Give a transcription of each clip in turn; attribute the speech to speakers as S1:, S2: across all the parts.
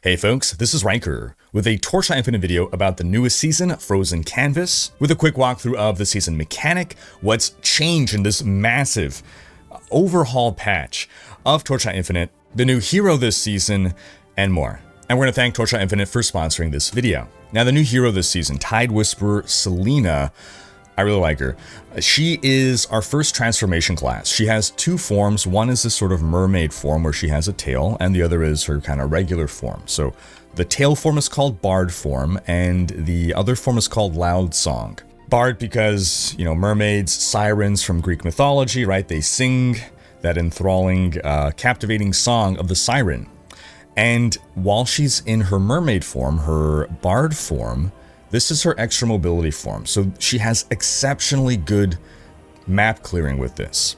S1: Hey folks, this is Rhykker with a Torchlight Infinite video about the newest season, Frozen Canvas, with a quick walkthrough of the season mechanic, what's changed in this massive overhaul patch of Torchlight Infinite, the new hero this season, and more. And we're going to thank Torchlight Infinite for sponsoring this video. Now, the new hero this season, Tide Whisperer Selena, I really like her. She is our first transformation class. She has two forms. One is this sort of mermaid form where she has a tail, and the other is her kind of regular form. So the tail form is called Bard form, and the other form is called Loud Song. Bard because, you know, mermaids, sirens from Greek mythology, right? They sing that enthralling, captivating song of the siren. And while she's in her mermaid form, her Bard form, this is her extra mobility form, so she has exceptionally good map clearing with this.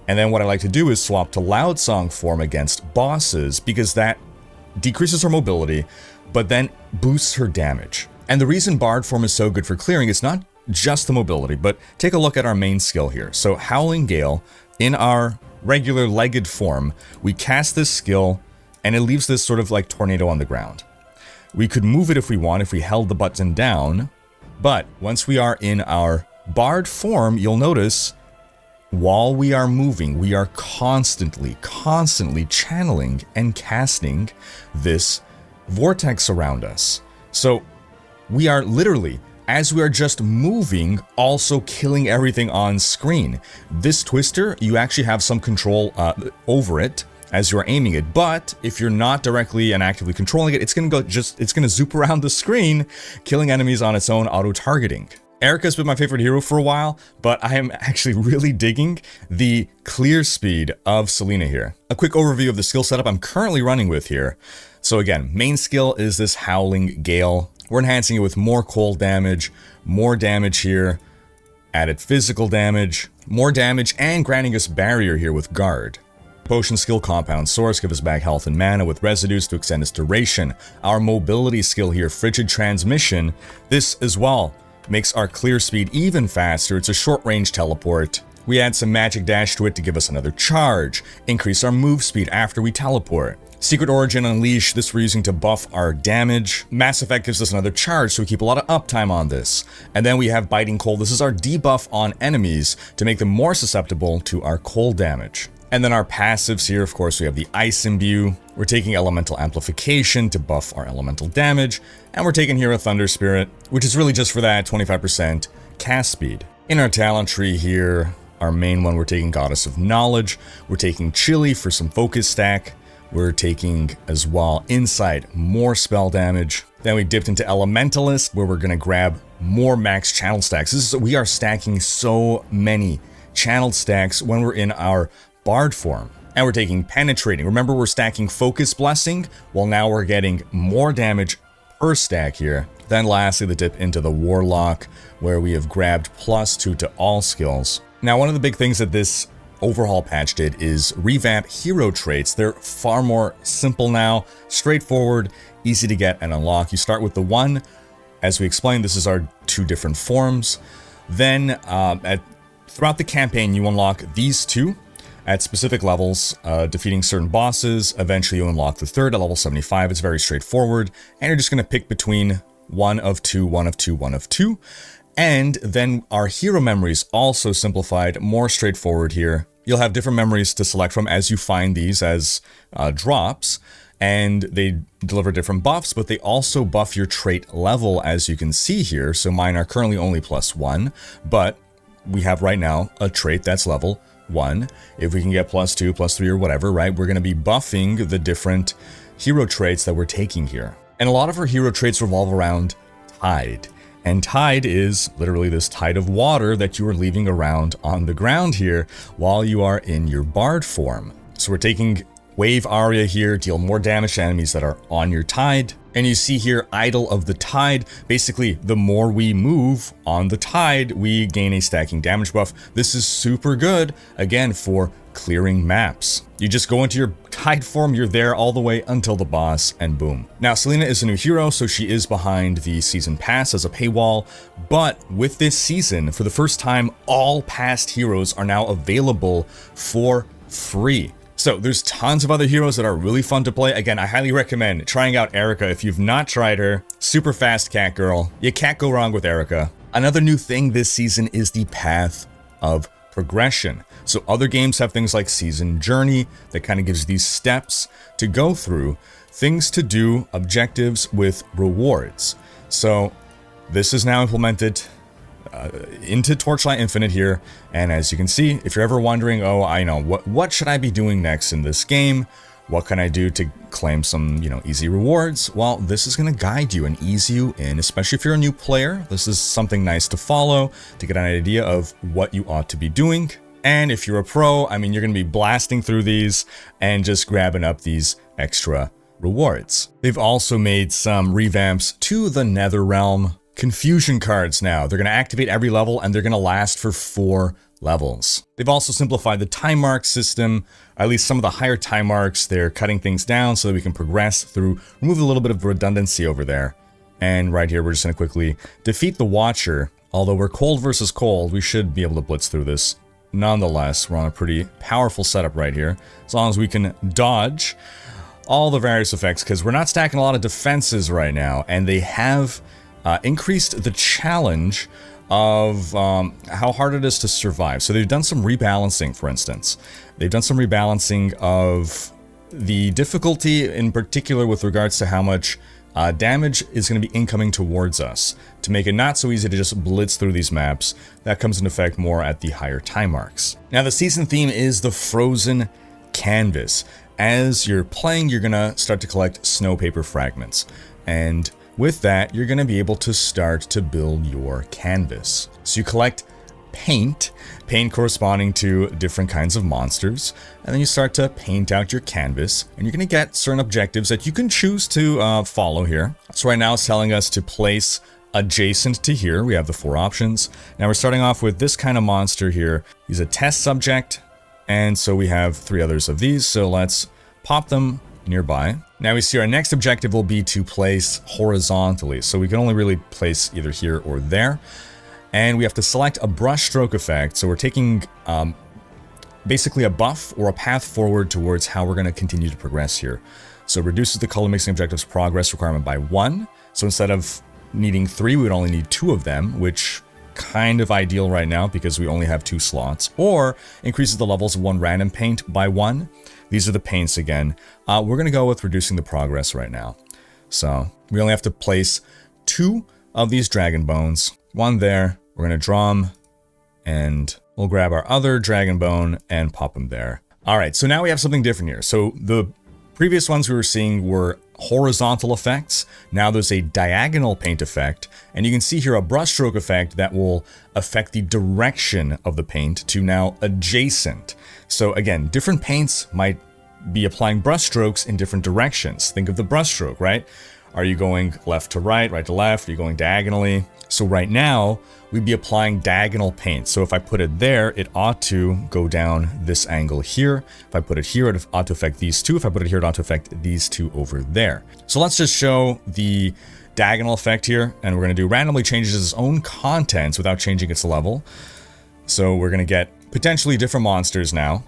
S1: And then what I like to do is swap to Loud Song form against bosses, because that decreases her mobility, but then boosts her damage. And the reason Bard form is so good for clearing is not just the mobility, but take a look at our main skill here. So Howling Gale, in our regular legged form, we cast this skill, and it leaves this sort of like tornado on the ground. We could move it if we want, if we held the button down, but once we are in our Bard form, you'll notice while we are moving, we are constantly channeling and casting this vortex around us. So we are literally, as we are just moving, also killing everything on screen. This twister, you actually have some control over it as you're aiming it, but if you're not directly and actively controlling it, it's gonna zoop around the screen, killing enemies on its own auto-targeting. Erica's been my favorite hero for a while, but I am actually really digging the clear speed of Selena here. A quick overview of the skill setup I'm currently running with here. So again, main skill is this Howling Gale. We're enhancing it with more cold damage, more damage here, added physical damage, more damage, and granting us barrier here with Guard. Potion skill Compound Source, give us back health and mana with residues to extend its duration. Our mobility skill here, Frigid Transmission, this as well makes our clear speed even faster. It's a short range teleport. We add some magic dash to it to give us another charge, increase our move speed after we teleport. Secret Origin Unleash, this we're using to buff our damage. Mass Effect gives us another charge, so we keep a lot of uptime on this. And then we have Biting Cold, this is our debuff on enemies to make them more susceptible to our cold damage. And then our passives here, of course, we have the Ice Imbue. We're taking Elemental Amplification to buff our elemental damage. And we're taking here a Thunder Spirit, which is really just for that 25% cast speed. In our talent tree here, our main one, we're taking Goddess of Knowledge. We're taking Chili for some focus stack. We're taking as well Insight, more spell damage. Then we dipped into Elementalist, where we're gonna grab more max channel stacks. We are stacking so many channeled stacks when we're in our Bard form. And we're taking Penetrating. Remember, we're stacking Focus Blessing. Well, now we're getting more damage per stack here. Then lastly, the dip into the Warlock, where we have grabbed +2 to all skills. Now, one of the big things that this overhaul patch did is revamp hero traits. They're far more simple now, straightforward, easy to get and unlock. You start with the one. As we explained, this is our two different forms. Then throughout the campaign, you unlock these two at specific levels, defeating certain bosses. Eventually you unlock the third at level 75. It's very straightforward, and you're just going to pick between one of two. And then our hero memories also simplified, more straightforward here. You'll have different memories to select from as you find these as drops, and they deliver different buffs, but they also buff your trait level, as you can see here. So mine are currently only +1, but we have right now a trait that's level 1. If we can get +2, +3, or whatever, right, we're going to be buffing the different hero traits that we're taking here. And a lot of our hero traits revolve around Tide. And Tide is literally this tide of water that you are leaving around on the ground here while you are in your Bard form. So we're taking Wave Aria here, deal more damage to enemies that are on your Tide. And you see here, Idol of the Tide. Basically, the more we move on the Tide, we gain a stacking damage buff. This is super good, again, for clearing maps. You just go into your Tide form, you're there all the way until the boss, and boom. Now, Selena is a new hero, so she is behind the season pass as a paywall, but with this season, for the first time, all past heroes are now available for free. So there's tons of other heroes that are really fun to play. Again, I highly recommend trying out Erica if you've not tried her. Super fast cat girl. You can't go wrong with Erica. Another new thing this season is the path of progression. So other games have things like Season Journey that kind of gives these steps to go through, things to do, objectives with rewards. So this is now implemented into Torchlight Infinite here, and as you can see, if you're ever wondering, oh, I know, what should I be doing next in this game? What can I do to claim some, easy rewards? Well, this is going to guide you and ease you in, especially if you're a new player. This is something nice to follow, to get an idea of what you ought to be doing. And if you're a pro, I mean, you're going to be blasting through these and just grabbing up these extra rewards. They've also made some revamps to the Netherrealm Confusion cards now. They're going to activate every level and they're going to last for 4 levels. They've also simplified the time mark system, at least some of the higher time marks. They're cutting things down so that we can progress through, remove a little bit of redundancy over there. And right here, we're just going to quickly defeat the Watcher. Although we're cold versus cold, we should be able to blitz through this. Nonetheless, we're on a pretty powerful setup right here, as long as we can dodge all the various effects, because we're not stacking a lot of defenses right now, and they have increased the challenge of how hard it is to survive. So they've done some rebalancing, for instance. They've done some rebalancing of the difficulty, in particular with regards to how much damage is going to be incoming towards us, to make it not so easy to just blitz through these maps. That comes into effect more at the higher time marks. Now, the season theme is the Frozen Canvas. As you're playing, you're going to start to collect snow paper fragments, and with that, you're going to be able to start to build your canvas. So you collect paint corresponding to different kinds of monsters, and then you start to paint out your canvas, and you're going to get certain objectives that you can choose to follow here. So right now it's telling us to place adjacent to here. We have the 4 options. Now we're starting off with this kind of monster here. He's a test subject, and so we have 3 others of these, so let's pop them nearby. Now we see our next objective will be to place horizontally, so we can only really place either here or there. And we have to select a brush stroke effect, so we're taking basically a buff or a path forward towards how we're going to continue to progress here. So it reduces the color mixing objective's progress requirement by 1. So instead of needing 3, we would only need 2 of them, which kind of ideal right now because we only have 2 slots. Or increases the levels of 1 random paint by 1. These are the paints again. We're going to go with reducing the progress right now. So we only have to place 2 of these dragon bones. 1 there. We're going to draw them, and we'll grab our other dragon bone and pop them there. All right, so now we have something different here. So the previous ones we were seeing were horizontal effects. Now there's a diagonal paint effect, and you can see here a brushstroke effect that will affect the direction of the paint to now adjacent. So again, different paints might be applying brushstrokes in different directions. Think of the brushstroke, right? Are you going left to right, right to left? Are you going diagonally? So right now, we'd be applying diagonal paint. So if I put it there, it ought to go down this angle here. If I put it here, it ought to affect these 2. If I put it here, it ought to affect these 2 over there. So let's just show the diagonal effect here, and we're going to do randomly changes its own contents without changing its level. So we're going to get potentially different monsters now.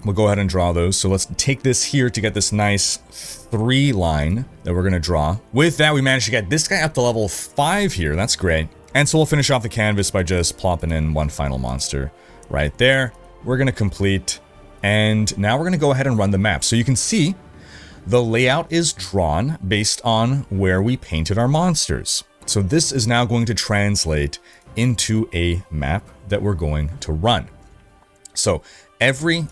S1: We'll go ahead and draw those. So let's take this here to get this nice 3 line that we're going to draw. With that, we managed to get this guy up to level 5 here. That's great. And so we'll finish off the canvas by just plopping in 1 final monster right there. We're going to complete. And now we're going to go ahead and run the map. So you can see the layout is drawn based on where we painted our monsters. So this is now going to translate into a map that we're going to run. So every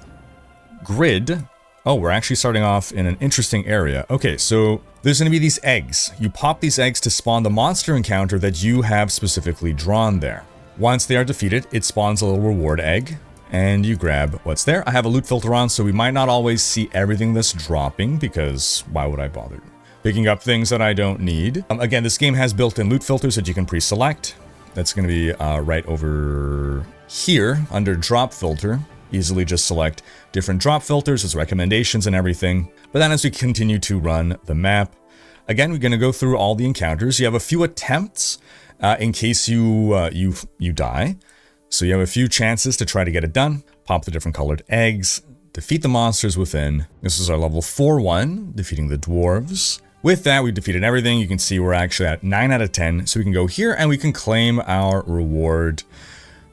S1: grid, oh, we're actually starting off in an interesting area. Okay, so there's going to be these eggs. You pop these eggs to spawn the monster encounter that you have specifically drawn there. Once they are defeated, it spawns a little reward egg, and you grab what's there. I have a loot filter on, so we might not always see everything that's dropping, because why would I bother picking up things that I don't need? Again, this game has built-in loot filters that you can pre-select. That's going to be right over here under drop filter. Easily just select different drop filters as recommendations and everything. But then as we continue to run the map, again, we're going to go through all the encounters. You have a few attempts in case you die. So you have a few chances to try to get it done. Pop the different colored eggs. defeat the monsters within. This is our level 4-1, defeating the dwarves. With that, we defeated everything. You can see we're actually at 9 out of 10. So we can go here and we can claim our reward.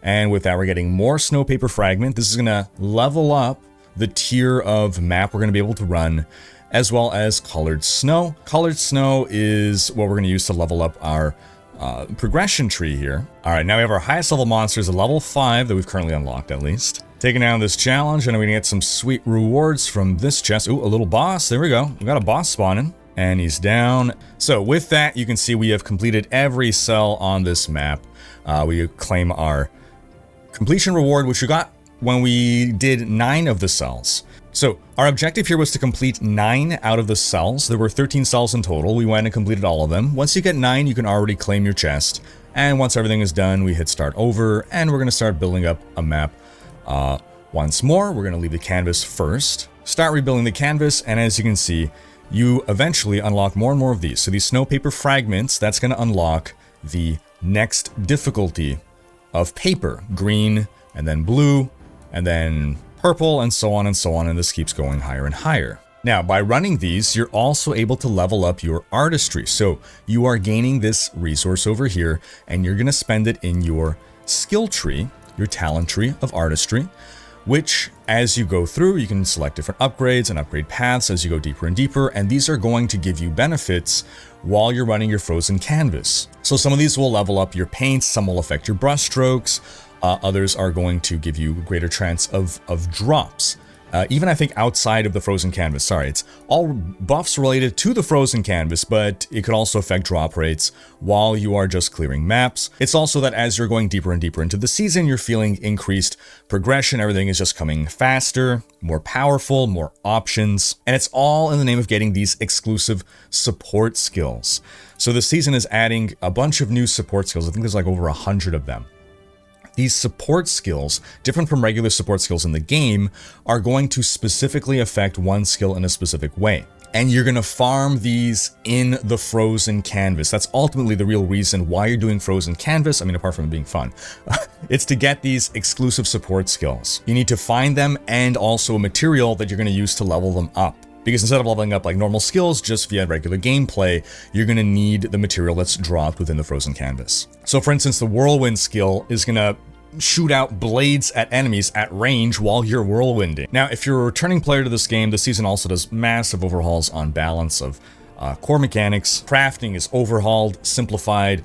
S1: And with that, we're getting more snow paper fragment. This is going to level up the tier of map we're going to be able to run, as well as colored snow. Colored snow is what we're going to use to level up our progression tree here. All right, now we have our highest level monsters at level 5 that we've currently unlocked at least. Taking down this challenge, and we're going to get some sweet rewards from this chest. Ooh, a little boss. There we go. We got a boss spawning. And he's down. So with that, you can see we have completed every cell on this map. We claim our completion reward, which we got when we did 9 of the cells. So our objective here was to complete 9 out of the cells. There were 13 cells in total. We went and completed all of them. Once you get 9, you can already claim your chest. And once everything is done, we hit start over, and we're going to start building up a map once more. We're going to leave the canvas first, start rebuilding the canvas, and as you can see, you eventually unlock more and more of these. So these snow paper fragments, that's going to unlock the next difficulty of paper. Green, and then blue, and then purple, and so on and so on, and this keeps going higher and higher. Now, by running these, you're also able to level up your artistry. So you are gaining this resource over here, and you're going to spend it in your skill tree, your talent tree of artistry, which as you go through, you can select different upgrades and upgrade paths as you go deeper and deeper, and these are going to give you benefits while you're running your frozen canvas. So some of these will level up your paints, some will affect your brush strokes, others are going to give you a greater chance of drops. Even I think outside of the frozen canvas, sorry, it's all buffs related to the frozen canvas, but it could also affect drop rates while you are just clearing maps. It's also that as you're going deeper and deeper into the season, you're feeling increased progression. Everything is just coming faster, more powerful, more options, and it's all in the name of getting these exclusive support skills. So this season is adding a bunch of new support skills. I think there's like over 100 of them. These support skills, different from regular support skills in the game, are going to specifically affect one skill in a specific way. And you're going to farm these in the frozen canvas. That's ultimately the real reason why you're doing frozen canvas. I mean, apart from it being fun, it's to get these exclusive support skills. You need to find them and also a material that you're going to use to level them up. Because instead of leveling up like normal skills just via regular gameplay, you're going to need the material that's dropped within the frozen canvas. So for instance, the whirlwind skill is going to shoot out blades at enemies at range while you're whirlwinding. Now, if you're a returning player to this game, the season also does massive overhauls on balance of core mechanics. Crafting is overhauled, simplified,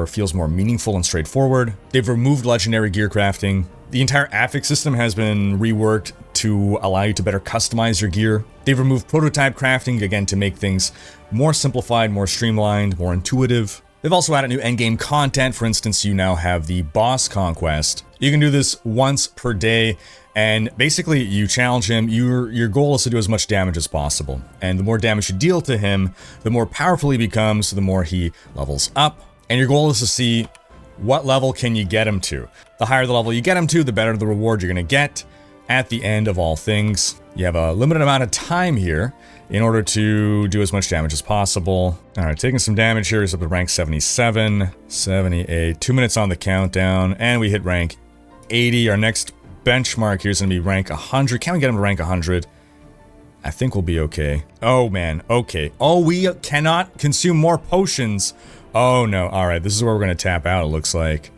S1: feels more meaningful and straightforward. They've removed legendary gear crafting. The entire affix system has been reworked to allow you to better customize your gear. They've removed prototype crafting, again, to make things more simplified, more streamlined, more intuitive. They've also added new endgame content. For instance, you now have the boss conquest. You can do this once per day, and basically you challenge him. Your goal is to do as much damage as possible. And the more damage you deal to him, the more powerful he becomes, the more he levels up. And your goal is to see what level can you get him to. The higher the level you get him to, the better the reward you're going to get at the end of all things. You have a limited amount of time here in order to do as much damage as possible. All right, taking some damage here. He's up to rank 77, 78, 2 minutes on the countdown, and we hit rank 80. Our next benchmark here is gonna be rank 100. Can we get him to rank 100? I think we'll be okay. Oh man, okay. Oh, we cannot consume more potions. Oh no, all right, this is where we're gonna tap out, it looks like.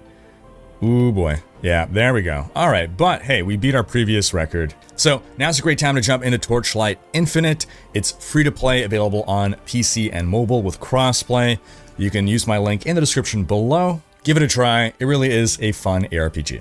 S1: Ooh boy. Yeah, there we go. All right, but hey, we beat our previous record. So now's a great time to jump into Torchlight Infinite. It's free to play, available on PC and mobile with crossplay. You can use my link in the description below. Give it a try. It really is a fun ARPG.